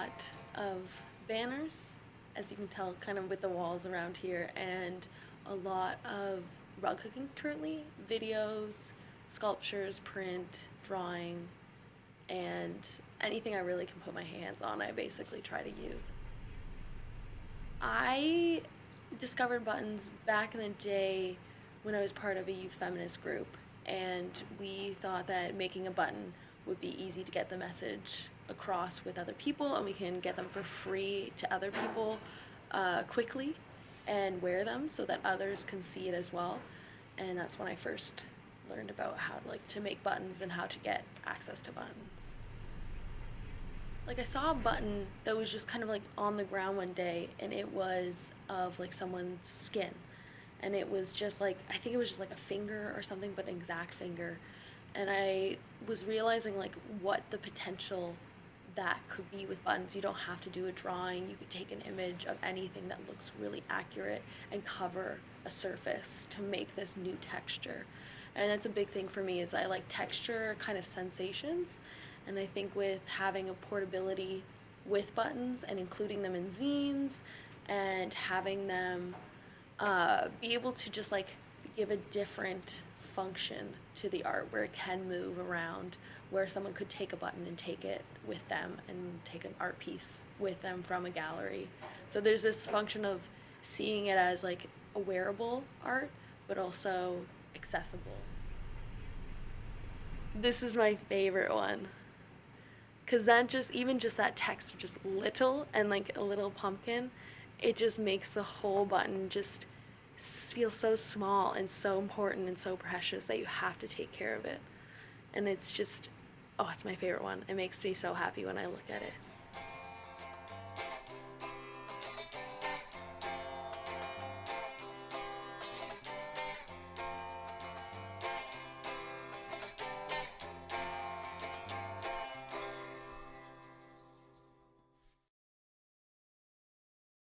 lot of banners, as you can tell, kind of with the walls around here, and a lot of rug cooking currently, videos, sculptures, print, drawing, and anything I really can put my hands on, I basically try to use. I discovered buttons back in the day when I was part of a youth feminist group, and we thought that making a button would be easy to get the message across with other people, and we can get them for free to other people quickly and wear them so that others can see it as well. And that's when I first learned about how to make buttons and how to get access to buttons. Like, I saw a button that was just kind of like on the ground one day, and it was of like someone's skin, and it was just like, I think it was just like a finger or something, but an exact finger. And I was realizing like what the potential that could be with buttons. You don't have to do a drawing. You could take an image of anything that looks really accurate and cover a surface to make this new texture. And that's a big thing for me, is I like texture kind of sensations. And I think with having a portability with buttons and including them in zines and having them be able to just like give a different function to the art where it can move around, where someone could take a button and take it with them and take an art piece with them from a gallery. So there's this function of seeing it as like a wearable art, but also accessible. This is my favorite one, because that just, even just that text of just little and like a little pumpkin, it just makes the whole button just feel so small and so important and so precious that you have to take care of it. And it's just, oh, it's my favorite one. It makes me so happy when I look at it.